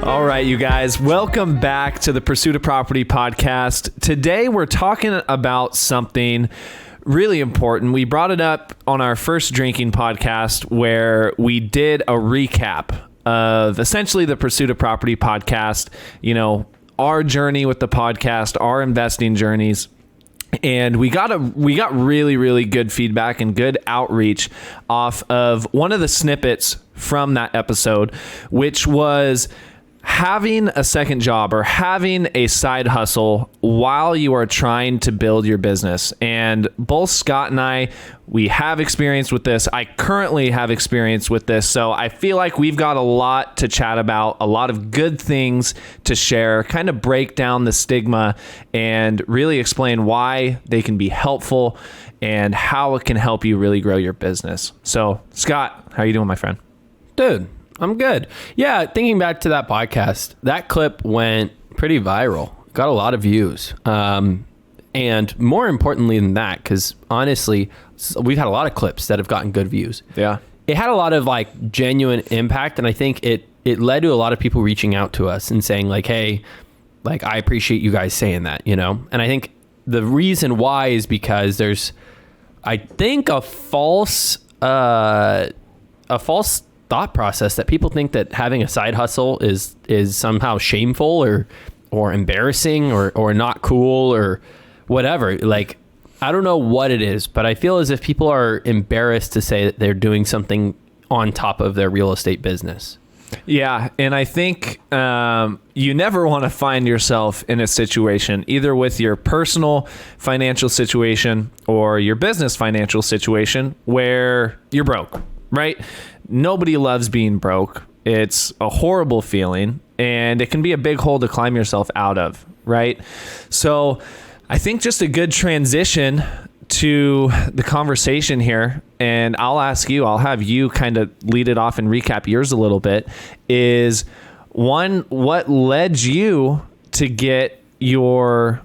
All right, you guys, welcome back to the Pursuit of Property podcast. Today, we're talking about something really important. We brought it up on our first drinking podcast where we did a recap of essentially the Pursuit of Property podcast, you know, our journey with the podcast, our investing journeys. And we got really, really good feedback and good outreach off of one of the snippets from that episode, which was having a second job or having a side hustle while you are trying to build your business. And both Scott and I, we have experience with this. I currently have experience with this. So I feel like we've got a lot to chat about, a lot of good things to share, kind of break down the stigma and really explain why they can be helpful and how it can help you really grow your business. So Scott, how are you doing, my friend? Dude, I'm good. Yeah, thinking back to that podcast, that clip went pretty viral. Got a lot of views. And more importantly than that, because honestly, we've had a lot of clips that have gotten good views. Yeah. It had a lot of like genuine impact. And I think it led to a lot of people reaching out to us and saying like, hey, like, I appreciate you guys saying that, you know? And I think the reason why is because there's, I think, a false thought process that people think that having a side hustle is somehow shameful or embarrassing or not cool or whatever. Like, I don't know what it is, but I feel as if people are embarrassed to say that they're doing something on top of their real estate business. Yeah. And I think you never want to find yourself in a situation, either with your personal financial situation or your business financial situation, where you're broke, right? Nobody loves being broke. It's a horrible feeling, and it can be a big hole to climb yourself out of, right? So I think just a good transition to the conversation here, and I'll have you kind of lead it off and recap yours a little bit, is one, what led you to get your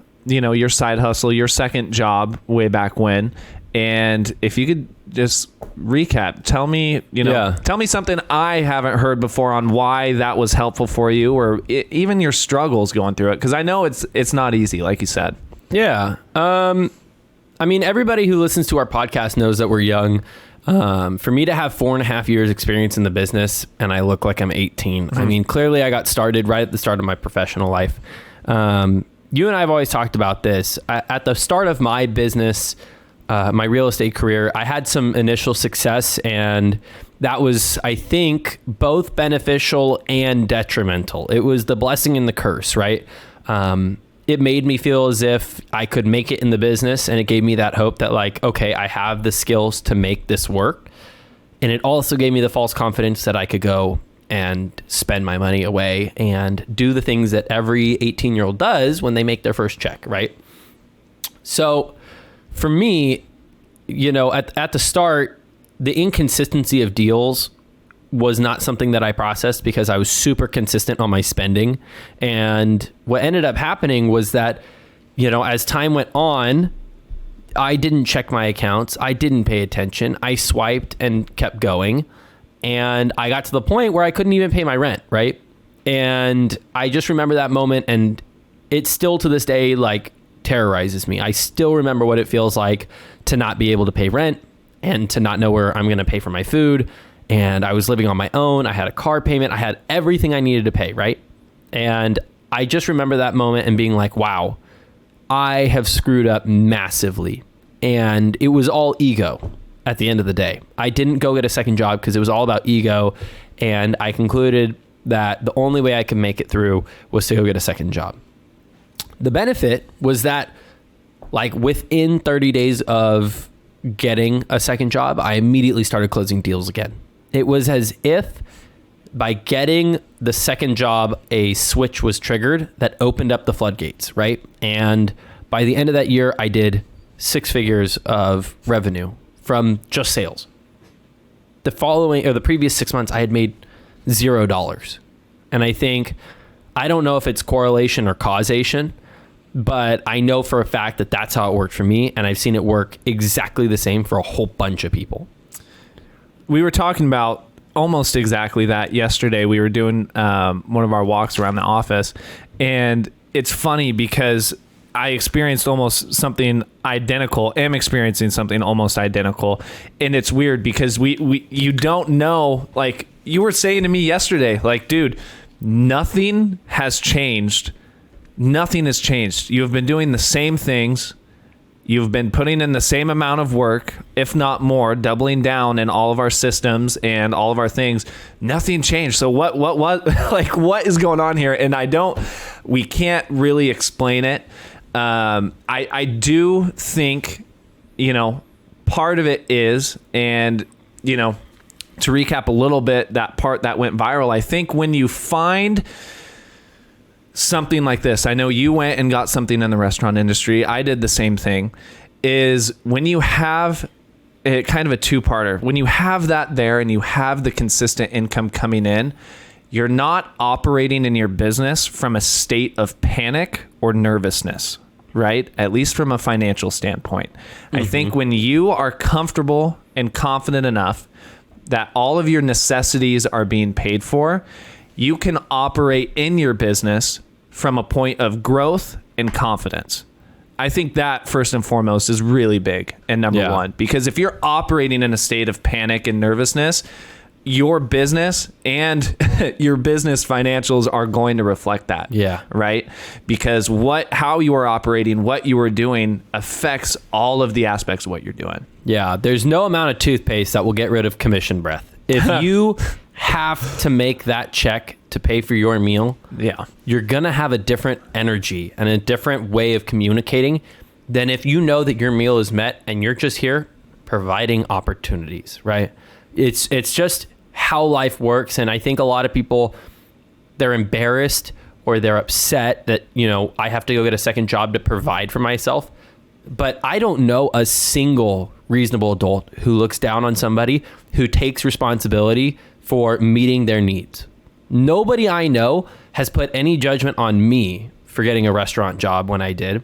side hustle, your second job way back when? And if you could just recap, tell me something I haven't heard before on why that was helpful for you, or even your struggles going through it. Because I know it's not easy, like you said. Yeah. I mean, everybody who listens to our podcast knows that we're young. For me to have 4.5 years experience in the business and I look like I'm 18. I mean, clearly I got started right at the start of my professional life. You and I have always talked about this. At the start of my business, my real estate career, I had some initial success, and that was, I think, both beneficial and detrimental. It was the blessing and the curse, right? It made me feel as if I could make it in the business, and it gave me that hope that like, okay, I have the skills to make this work. And it also gave me the false confidence that I could go and spend my money away and do the things that every 18-year-old does when they make their first check, right? So for me, you know, at the start, the inconsistency of deals was not something that I processed because I was super consistent on my spending. And what ended up happening was that, you know, as time went on, I didn't check my accounts. I didn't pay attention. I swiped and kept going. And I got to the point where I couldn't even pay my rent, right? And I just remember that moment, and it still to this day, like, terrorizes me. I still remember what it feels like to not be able to pay rent and to not know where I'm going to pay for my food. And I was living on my own. I had a car payment. I had everything I needed to pay, right? And I just remember that moment and being like, wow, I have screwed up massively. And it was all ego at the end of the day. I didn't go get a second job because it was all about ego. And I concluded that the only way I could make it through was to go get a second job. The benefit was that, like, within 30 days of getting a second job, I immediately started closing deals again. It was as if by getting the second job, a switch was triggered that opened up the floodgates, right? And by the end of that year, I did 6 figures of revenue from just sales. The previous 6 months, I had made $0. And I don't know if it's correlation or causation, but I know for a fact that that's how it worked for me. And I've seen it work exactly the same for a whole bunch of people. We were talking about almost exactly that. Yesterday, we were doing one of our walks around the office, and it's funny because I experienced almost something identical. Am experiencing something almost identical, and it's weird because you don't know. Like you were saying to me yesterday, like, dude, nothing has changed. Nothing has changed. You have been doing the same things. You've been putting in the same amount of work, if not more, doubling down in all of our systems and all of our things. Nothing changed. So what, like, what is going on here? And we can't really explain it. I do think, part of it is, and, to recap a little bit, that part that went viral, I think when you find something like this, I know you went and got something in the restaurant industry. I did the same thing. Is when you have kind of a two-parter, when you have that there and you have the consistent income coming in, you're not operating in your business from a state of panic or nervousness, right? At least from a financial standpoint. I think when you are comfortable and confident enough that all of your necessities are being paid for, you can operate in your business from a point of growth and confidence. I think that first and foremost is really big and number one, because if you're operating in a state of panic and nervousness, your business and your business financials are going to reflect that. Yeah. Right? Because how you are operating, what you are doing affects all of the aspects of what you're doing. Yeah. There's no amount of toothpaste that will get rid of commission breath. If you have to make that check to pay for your meal, you're going to have a different energy and a different way of communicating than if you know that your meal is met and you're just here providing opportunities, right? It's just how life works. And I think a lot of people, they're embarrassed or they're upset that, I have to go get a second job to provide for myself. But I don't know a single reasonable adult who looks down on somebody who takes responsibility for meeting their needs. Nobody I know has put any judgment on me for getting a restaurant job when I did.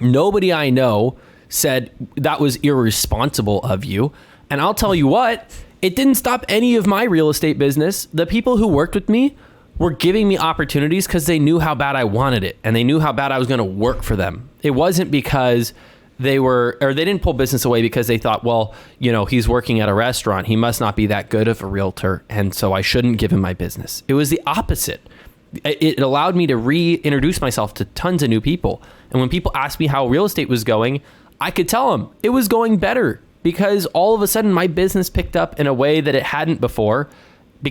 Nobody I know said that was irresponsible of you. And I'll tell you what, it didn't stop any of my real estate business. The people who worked with me were giving me opportunities because they knew how bad I wanted it and they knew how bad I was going to work for them. It wasn't because they didn't pull business away because they thought, well, he's working at a restaurant. He must not be that good of a realtor. And so I shouldn't give him my business. It was the opposite. It allowed me to reintroduce myself to tons of new people. And when people asked me how real estate was going, I could tell them it was going better because all of a sudden my business picked up in a way that it hadn't before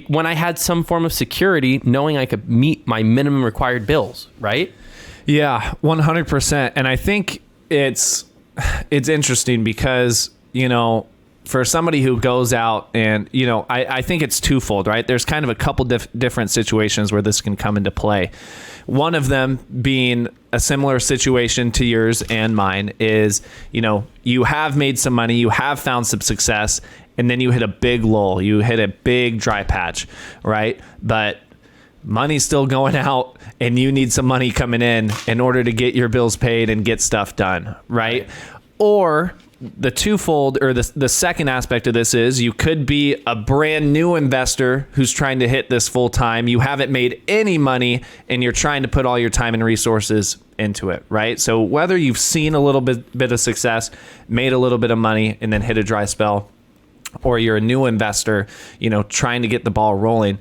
when I had some form of security, knowing I could meet my minimum required bills, right? Yeah, 100%. And I think it's interesting because, for somebody who goes out and, I think it's twofold, right? There's kind of a couple different situations where this can come into play. One of them being a similar situation to yours and mine is, you have made some money, you have found some success, and then you hit a big lull, you hit a big dry patch, right? But money's still going out and you need some money coming in order to get your bills paid and get stuff done, right? Or the twofold, or the second aspect of this is you could be a brand new investor who's trying to hit this full time. You haven't made any money and you're trying to put all your time and resources into it, right? So whether you've seen a little bit of success, made a little bit of money and then hit a dry spell, or you're a new investor, trying to get the ball rolling,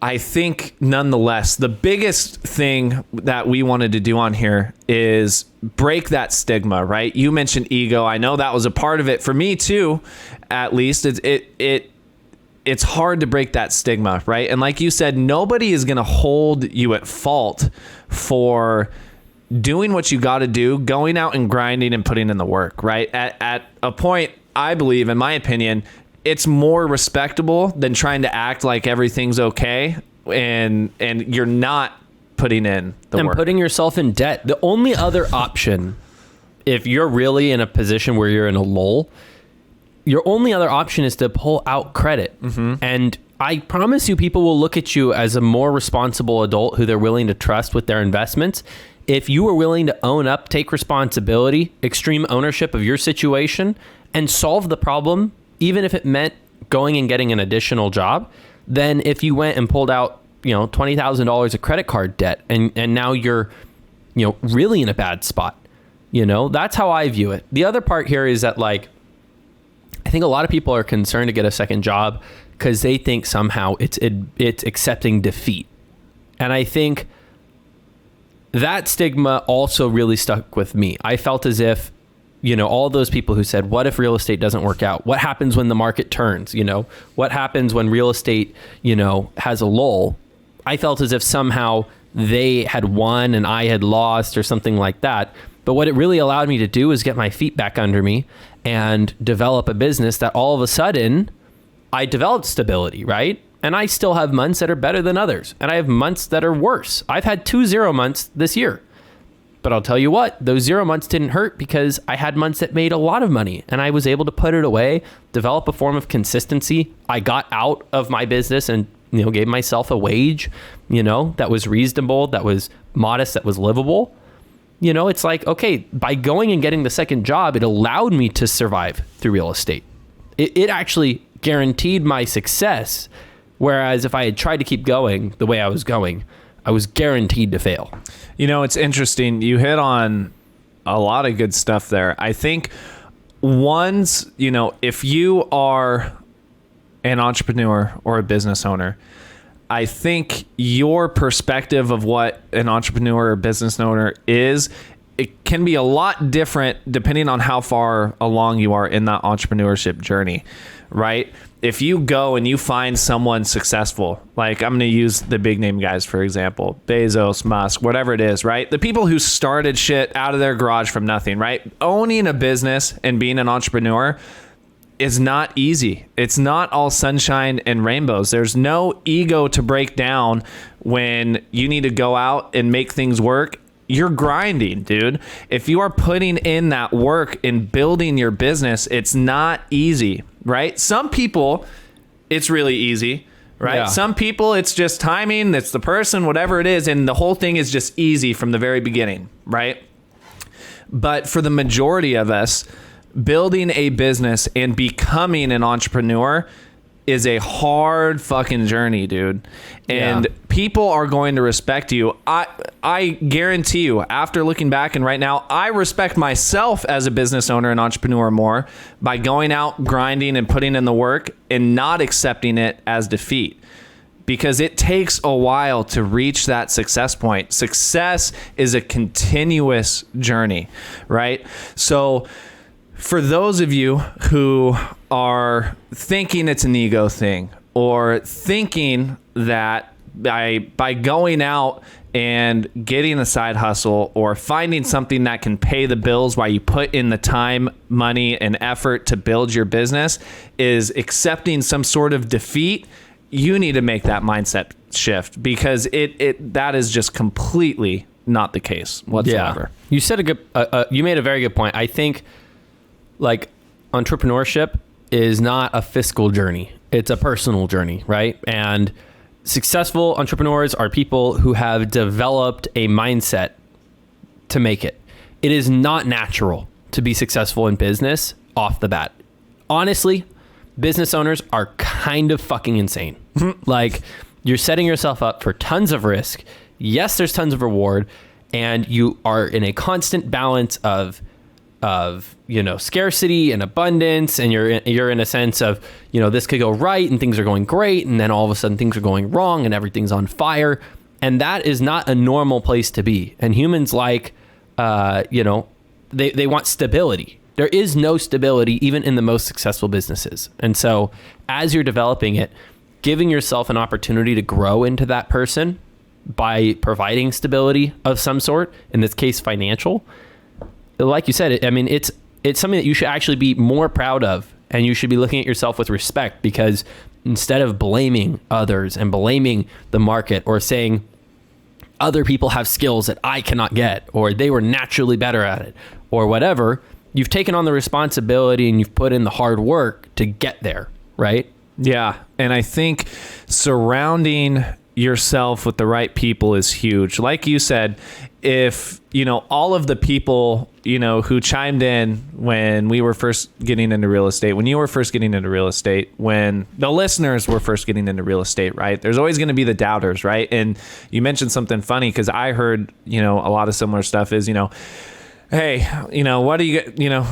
I think nonetheless, the biggest thing that we wanted to do on here is break that stigma, right? You mentioned ego. I know that was a part of it for me too, at least. It's hard to break that stigma, right? And like you said, nobody is going to hold you at fault for doing what you got to do, going out and grinding and putting in the work, right? At a point, I believe, in my opinion, it's more respectable than trying to act like everything's okay and you're not putting in the work. And putting yourself in debt. The only other option, if you're really in a position where you're in a lull, your only other option is to pull out credit. And I promise you, people will look at you as a more responsible adult who they're willing to trust with their investments. If you are willing to own up, take responsibility, extreme ownership of your situation, and solve the problem, even if it meant going and getting an additional job than if you went and pulled out, $20,000 of credit card debt and now you're, really in a bad spot. That's how I view it. The other part here is that, like, I think a lot of people are concerned to get a second job because they think somehow it's accepting defeat. And I think that stigma also really stuck with me. I felt as if, all those people who said, what if real estate doesn't work out? What happens when the market turns? What happens when real estate, has a lull? I felt as if somehow they had won and I had lost or something like that. But what it really allowed me to do is get my feet back under me and develop a business that all of a sudden I developed stability, right? And I still have months that are better than others. And I have months that are worse. I've had 2 0 months this year. But I'll tell you what, those 0 months didn't hurt because I had months that made a lot of money and I was able to put it away, develop a form of consistency. I got out of my business and, gave myself a wage, that was reasonable, that was modest, that was livable. It's like, okay, by going and getting the second job, it allowed me to survive through real estate. It actually guaranteed my success. Whereas if I had tried to keep going the way I was going, I was guaranteed to fail. It's interesting. You hit on a lot of good stuff there. I think if you are an entrepreneur or a business owner, I think your perspective of what an entrepreneur or business owner is, it can be a lot different depending on how far along you are in that entrepreneurship journey, right? If you go and you find someone successful, like I'm going to use the big name guys, for example, Bezos, Musk, whatever it is, right? The people who started shit out of their garage from nothing, right? Owning a business and being an entrepreneur is not easy. It's not all sunshine and rainbows. There's no ego to break down when you need to go out and make things work. You're grinding, dude. If you are putting in that work in building your business, it's not easy, right? Some people, it's really easy, right? Yeah. Some people, it's just timing, it's the person, whatever it is, and the whole thing is just easy from the very beginning, right? But for the majority of us, building a business and becoming an entrepreneur is a hard fucking journey, dude. And people are going to respect you. I guarantee you, after looking back and right now, I respect myself as a business owner and entrepreneur more by going out, grinding and putting in the work and not accepting it as defeat. Because it takes a while to reach that success point. Success is a continuous journey, right? So for those of you who are thinking it's an ego thing or thinking that by going out and getting a side hustle or finding something that can pay the bills while you put in the time, money, and effort to build your business is accepting some sort of defeat, you need to make that mindset shift because that is just completely not the case whatsoever. Yeah. You said you made a very good point. I think like entrepreneurship is not a fiscal journey. It's a personal journey, right? And successful entrepreneurs are people who have developed a mindset to make it. It is not natural to be successful in business off the bat. Honestly, business owners are kind of fucking insane. Like, you're setting yourself up for tons of risk. Yes, there's tons of reward, and you are in a constant balance of scarcity and abundance, and you're in a sense of, this could go right and things are going great, and then all of a sudden things are going wrong and everything's on fire. And that is not a normal place to be. And humans like, they want stability. There is no stability even in the most successful businesses. And so as you're developing it, giving yourself an opportunity to grow into that person by providing stability of some sort, in this case, financial, like you said, it's something that you should actually be more proud of, and you should be looking at yourself with respect, because instead of blaming others and blaming the market or saying other people have skills that I cannot get, or they were naturally better at it, or whatever, you've taken on the responsibility and you've put in the hard work to get there, right? Yeah. And I think surrounding yourself with the right people is huge. Like you said, if, all of the people, who chimed in when we were first getting into real estate, when you were first getting into real estate, when the listeners were first getting into real estate, right? There's always going to be the doubters, right? And you mentioned something funny because I heard, a lot of similar stuff is, hey, what do you,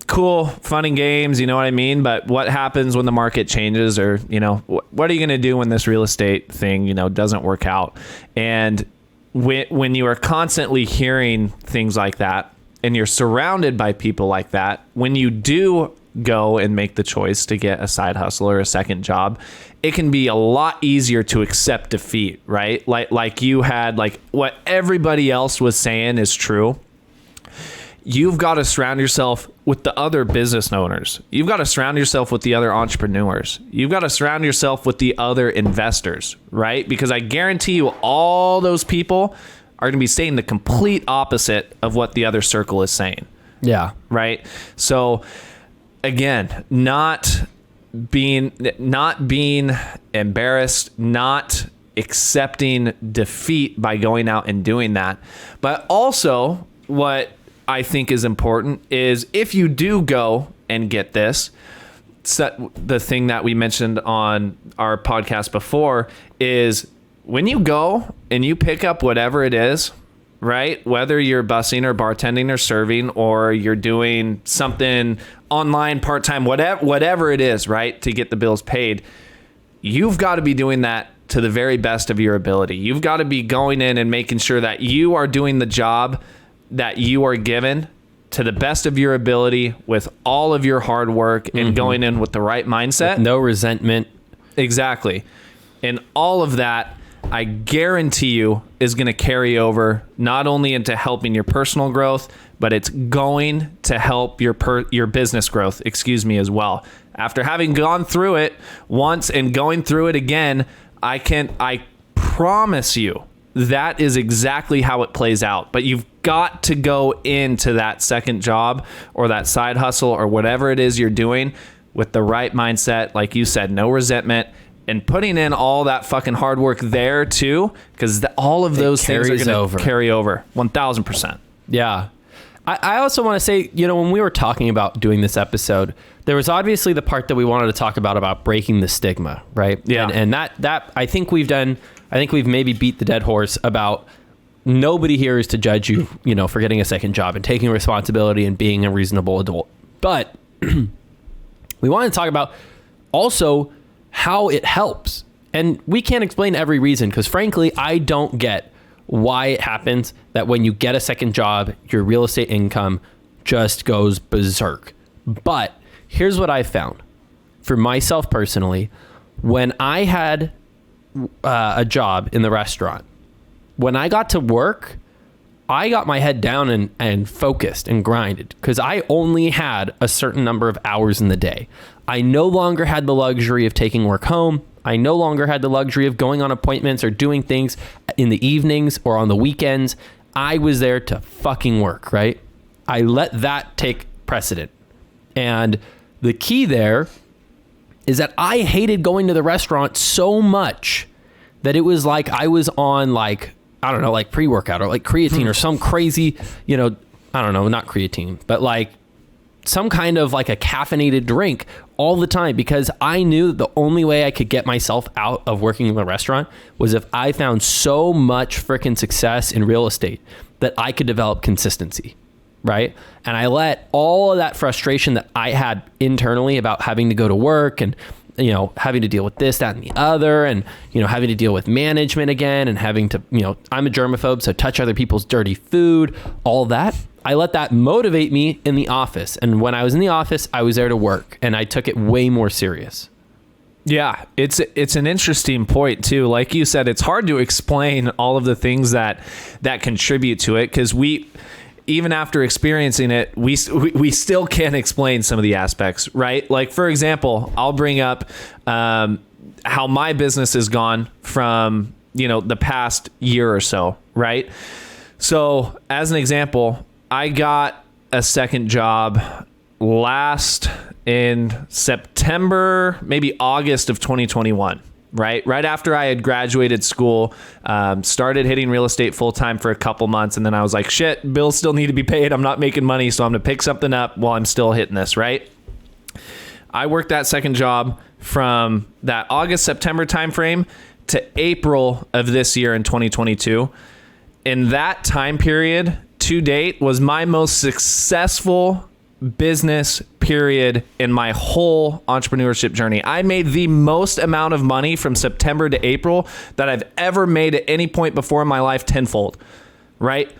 cool, fun and games, you know what I mean? But what happens when the market changes, or, what are you going to do when this real estate thing, doesn't work out? And when you are constantly hearing things like that, and you're surrounded by people like that, when you do go and make the choice to get a side hustle or a second job, it can be a lot easier to accept defeat, right? Like you had, like, what everybody else was saying is true. You've got to surround yourself with the other business owners. You've got to surround yourself with the other entrepreneurs. You've got to surround yourself with the other investors, right? Because I guarantee you all those people are going to be saying the complete opposite of what the other circle is saying. Yeah. Right. So again, not being embarrassed, not accepting defeat by going out and doing that. But also what I think is important is if you do go and get this, the thing that we mentioned on our podcast before is when you go and you pick up whatever it is, right? Whether you're bussing or bartending or serving, or you're doing something online, part-time, whatever it is, right? To get the bills paid, you've got to be doing that to the very best of your ability. You've got to be going in and making sure that you are doing the job that you are given to the best of your ability with all of your hard work and going in with the right mindset. With no resentment. Exactly. And all of that, I guarantee you, is going to carry over not only into helping your personal growth, but it's going to help your business growth, as well. After having gone through it once and going through it again, I promise you that is exactly how it plays out. But you've got to go into that second job or that side hustle or whatever it is you're doing with the right mindset. Like you said, no resentment, and putting in all that fucking hard work there too, because all of those things are going to carry over 1,000%. Yeah. I also want to say, when we were talking about doing this episode, there was obviously the part that we wanted to talk about breaking the stigma, right? Yeah. And that I think we've maybe beat the dead horse about nobody here is to judge you, for getting a second job and taking responsibility and being a reasonable adult. But we want to talk about also how it helps. And we can't explain every reason, because frankly, I don't get why it happens that when you get a second job, your real estate income just goes berserk. But here's what I found. For myself personally, when I had a job in the restaurant, when I got to work, I got my head down and focused and grinded, because I only had a certain number of hours in the day. I no longer had the luxury of taking work home. I no longer had the luxury of going on appointments or doing things in the evenings or on the weekends. I was there to fucking work, right? I let that take precedent. And the key there is that I hated going to the restaurant so much that it was like I was on like pre-workout or like creatine or some crazy, not creatine, but like some kind of like a caffeinated drink all the time, because I knew that the only way I could get myself out of working in the restaurant was if I found so much freaking success in real estate that I could develop consistency, right? And I let all of that frustration that I had internally about having to go to work and having to deal with this, that, and the other, and, having to deal with management again, and having to, I'm a germaphobe, so touch other people's dirty food, all that. I let that motivate me in the office. And when I was in the office, I was there to work, and I took it way more serious. Yeah, it's an interesting point too. Like you said, it's hard to explain all of the things that contribute to it, because even after experiencing it, we still can't explain some of the aspects, right? Like, for example, I'll bring up how my business has gone from, the past year or so, right? So as an example, I got a second job last in September, maybe August of 2021, right? Right after I had graduated school, started hitting real estate full-time for a couple months. And then I was like, shit, bills still need to be paid. I'm not making money. So I'm going to pick something up while I'm still hitting this, right? I worked that second job from that August, September timeframe to April of this year in 2022. In that time period to date was my most successful business period in my whole entrepreneurship journey. I made the most amount of money from September to April that I've ever made at any point before in my life, tenfold, right?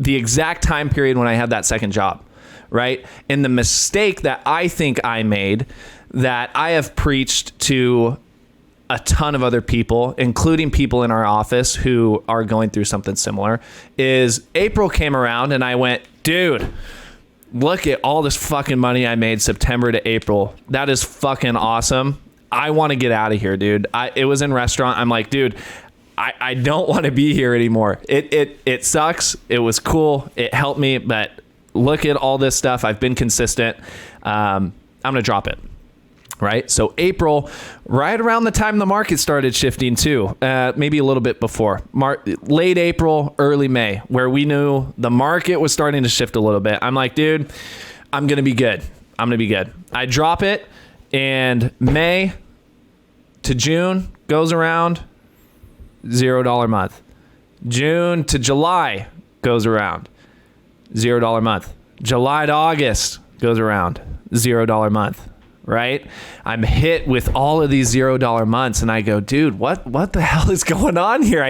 The exact time period when I had that second job, right? And the mistake that I think I made, that I have preached to a ton of other people, including people in our office who are going through something similar, is April came around and I went, dude, look at all this fucking money I made September to April. That is fucking awesome. I want to get out of here, dude. It was in restaurant. I'm like, dude, I don't want to be here anymore. It sucks. It was cool. It helped me, but look at all this stuff. I've been consistent. I'm going to drop it. Right. So April, right around the time the market started shifting too, maybe a little bit before late April, early May, where we knew the market was starting to shift a little bit. I'm like, dude, I'm going to be good. I'm going to be good. I drop it, and May to June goes around, $0 month. June to July goes around, $0 month. July to August goes around, $0 month. Right? I'm hit with all of these $0 months, and I go, dude, what the hell is going on here?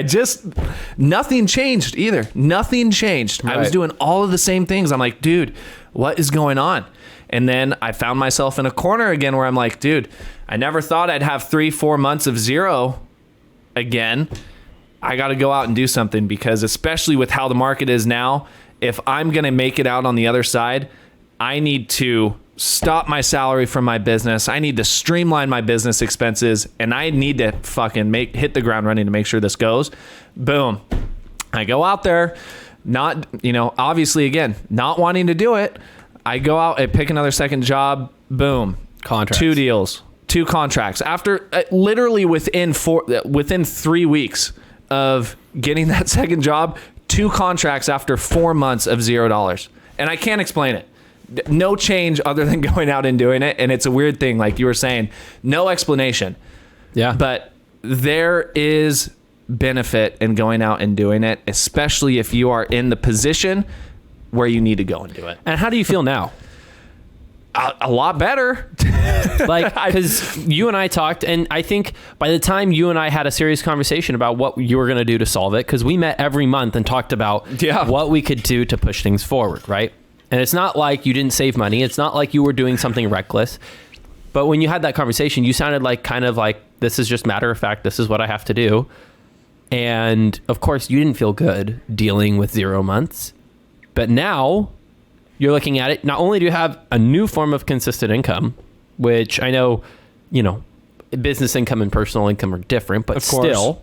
Nothing changed either. Nothing changed. Right. I was doing all of the same things. I'm like, dude, what is going on? And then I found myself in a corner again where I'm like, dude, I never thought I'd have 3-4 months of zero again. I got to go out and do something, because especially with how the market is now, if I'm going to make it out on the other side, I need to stop my salary from my business. I need to streamline my business expenses, and I need to fucking hit the ground running to make sure this goes. Boom. I go out there, not, obviously again, not wanting to do it. I go out and pick another second job. Boom. Contracts. 2 deals, 2 contracts. After literally within 3 weeks of getting that second job, 2 contracts after 4 months of $0. And I can't explain it. No change other than going out and doing it. And it's a weird thing, like you were saying, no explanation. Yeah. But there is benefit in going out and doing it, especially if you are in the position where you need to go and do it. And how do you feel now? A lot better. Like, because you and I talked, and I think by the time you and I had a serious conversation about what you were going to do to solve it, because we met every month and talked about what we could do to push things forward, right? And it's not like you didn't save money. It's not like you were doing something reckless. But when you had that conversation, you sounded like kind of like, this is just matter of fact. This is what I have to do. And of course, you didn't feel good dealing with 0 months. But now you're looking at it. Not only do you have a new form of consistent income, which I know, business income and personal income are different, but still,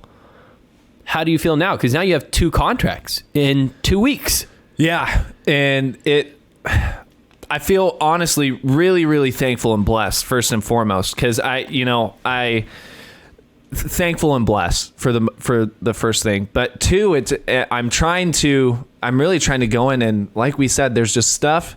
how do you feel now? Because now you have 2 contracts in 2 weeks. Yeah. And I feel honestly really, really thankful and blessed, first and foremost, because I thankful and blessed for the first thing. But 2, I'm really trying to go in, and like we said, there's just stuff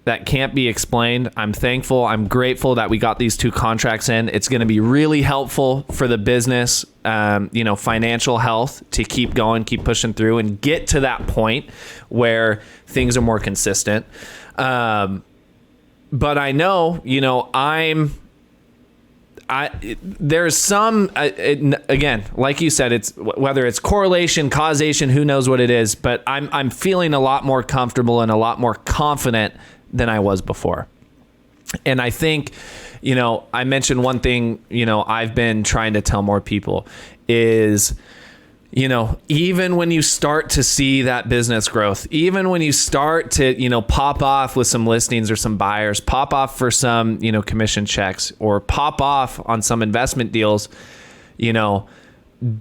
that can't be explained. I'm thankful. I'm grateful that we got these 2 contracts in. It's going to be really helpful for the business, financial health, to keep going, keep pushing through, and get to that point where things are more consistent. But I know, there's some, again, like you said, it's whether it's correlation, causation, who knows what it is, but I'm feeling a lot more comfortable and a lot more confident than I was before. And I think, I mentioned one thing, I've been trying to tell more people is, even when you start to see that business growth, even when you start to, pop off with some listings or some buyers, pop off for some, commission checks, or pop off on some investment deals,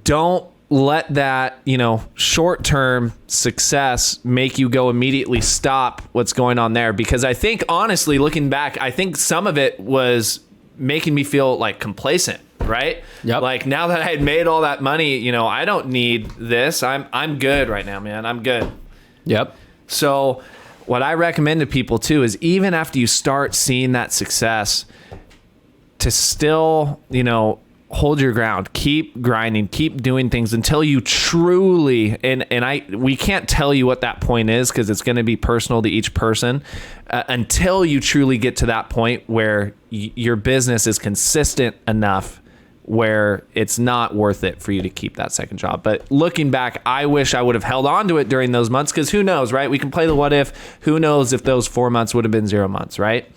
don't let that, short-term success make you go immediately stop what's going on there. Because I think, honestly, looking back, I think some of it was making me feel like complacent, right? Yep. Like now that I had made all that money, you know, I don't need this. I'm good right now, man. I'm good. Yep. So what I recommend to people too is even after you start seeing that success, to still, you know, hold your ground, keep grinding, keep doing things until you truly, we can't tell you what that point is because it's going to be personal to each person, until you truly get to that point where your business is consistent enough where it's not worth it for you to keep that second job. But looking back, I wish I would have held on to it during those months, because who knows, right? We can play the what if. Who knows if those 4 months would have been 0 months, right?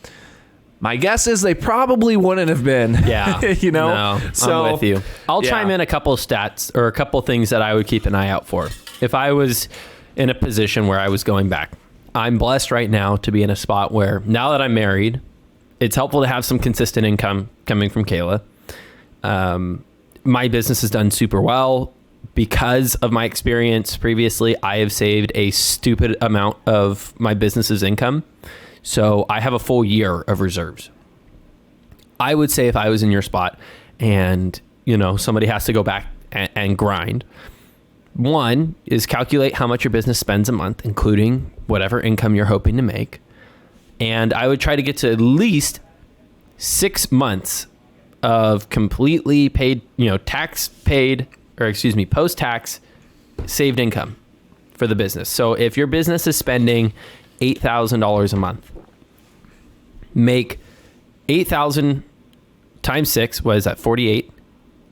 My guess is they probably wouldn't have been. Yeah. You know? No, I'm with you. I'll chime in a couple of stats or a couple of things that I would keep an eye out for. If I was in a position where I was going back, I'm blessed right now to be in a spot where now that I'm married, it's helpful to have some consistent income coming from Kayla. My business has done super well because of my experience previously. I have saved a stupid amount of my business's income. So I have a full year of reserves. I would say if I was in your spot and, you know, somebody has to go back and grind, one is calculate how much your business spends a month, including whatever income you're hoping to make. And I would try to get to at least 6 months of completely paid, you know, post-tax saved income for the business. So if your business is spending $8,000 a month, make 8,000 times 6, what is that, 48,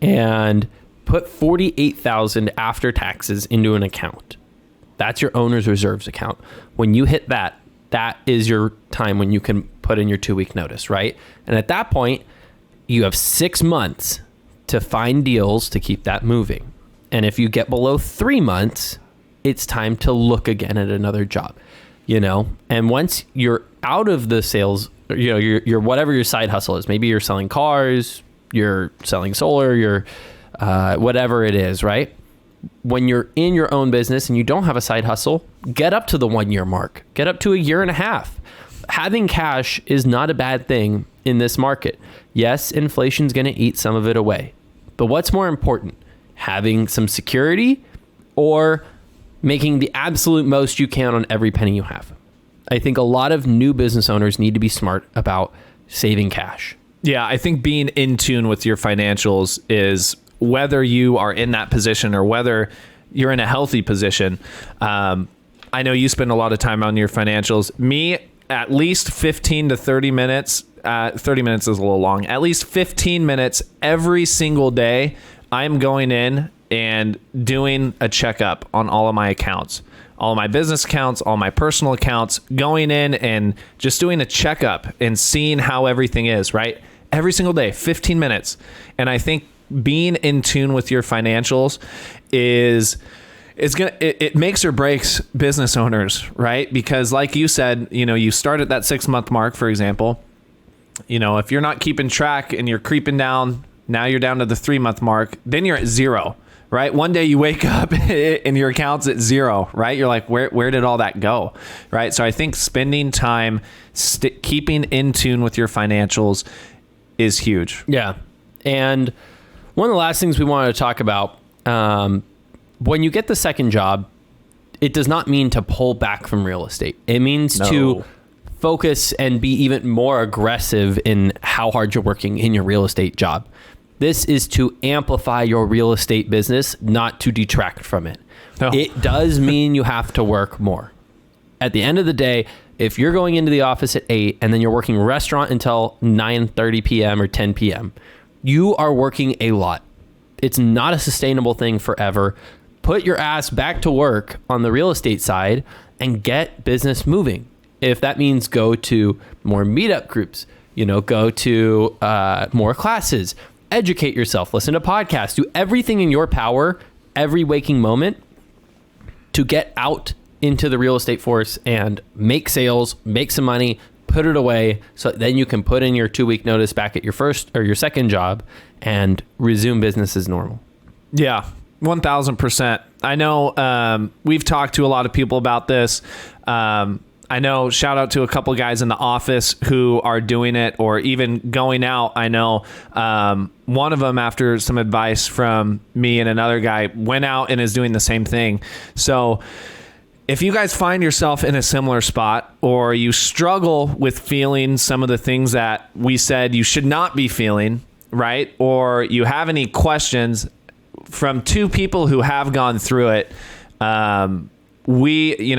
and put 48,000 after taxes into an account. That's your owner's reserves account. When you hit that, that is your time when you can put in your 2-week notice, right? And at that point, you have 6 months to find deals to keep that moving. And if you get below 3 months, it's time to look again at another job. You know, and once you're out of the sales, you know, your whatever your side hustle is, maybe you're selling cars, you're selling solar, you're whatever it is, right? When you're in your own business and you don't have a side hustle, get up to the 1 year mark, get up to a year and a half. Having cash is not a bad thing in this market. Yes, inflation's going to eat some of it away, but what's more important, having some security or making the absolute most you can on every penny you have? I think a lot of new business owners need to be smart about saving cash. Yeah, I think being in tune with your financials is, whether you are in that position or whether you're in a healthy position. I know you spend a lot of time on your financials. Me, at least 15 to 30 minutes. 30 minutes is a little long. At least 15 minutes every single day, I'm going in and doing a checkup on all of my accounts, all of my business accounts, all my personal accounts, going in and just doing a checkup and seeing how everything is, right? Every single day, 15 minutes. And I think being in tune with your financials it makes or breaks business owners, right? Because like you said, you know, you start at that 6 month mark, for example. You know, if you're not keeping track and you're creeping down, now you're down to the 3 month mark, then you're at 0. Right? One day you wake up and your account's at 0, right? You're like, where did all that go? Right? So I think spending time keeping in tune with your financials is huge. Yeah. And one of the last things we wanted to talk about, when you get the second job, it does not mean to pull back from real estate. It means to focus and be even more aggressive in how hard you're working in your real estate job. This is to amplify your real estate business, not to detract from it. No. It does mean you have to work more. At the end of the day, if you're going into the office at 8 and then you're working restaurant until 9:30 p.m. or 10 p.m., you are working a lot. It's not a sustainable thing forever. Put your ass back to work on the real estate side and get business moving. If that means go to more meetup groups, you know, go to more classes, educate yourself, listen to podcasts, do everything in your power every waking moment to get out into the real estate force and make sales, make some money, put it away, so then you can put in your 2-week notice back at your first or your second job and resume business as normal. Yeah, 1,000%. I know we've talked to a lot of people about this. I know, shout out to a couple guys in the office who are doing it, or even going out. I know one of them, after some advice from me and another guy, went out and is doing the same thing. So if you guys find yourself in a similar spot, or you struggle with feeling some of the things that we said you should not be feeling, right? Or you have any questions from two people who have gone through it, we,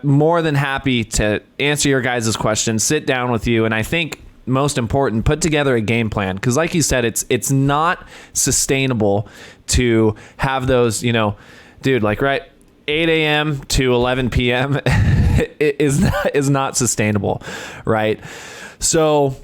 more than happy to answer your guys' questions, sit down with you. And I think most important, put together a game plan. Because like you said, it's not sustainable to have those, dude, like right 8 a.m. to 11 p.m. is not sustainable, right? So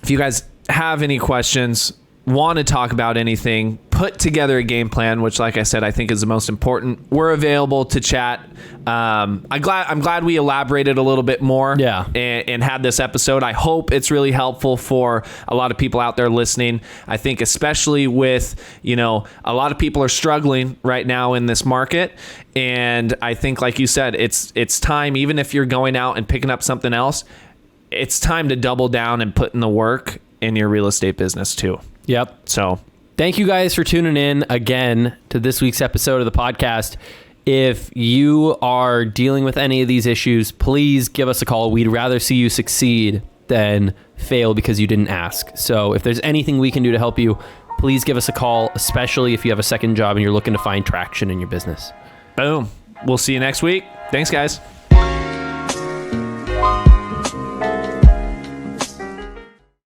if you guys have any questions, want to talk about anything, put together a game plan, which, like I said, I think is the most important. We're available to chat. I'm glad we elaborated a little bit more, and had this episode. I hope it's really helpful for a lot of people out there listening. I think especially with, a lot of people are struggling right now in this market. And I think, like you said, it's time, even if you're going out and picking up something else, it's time to double down and put in the work in your real estate business too. Yep. So thank you guys for tuning in again to this week's episode of the podcast. If you are dealing with any of these issues, please give us a call. We'd rather see you succeed than fail because you didn't ask. So if there's anything we can do to help you, please give us a call, especially if you have a second job and you're looking to find traction in your business. Boom. We'll see you next week. Thanks, guys.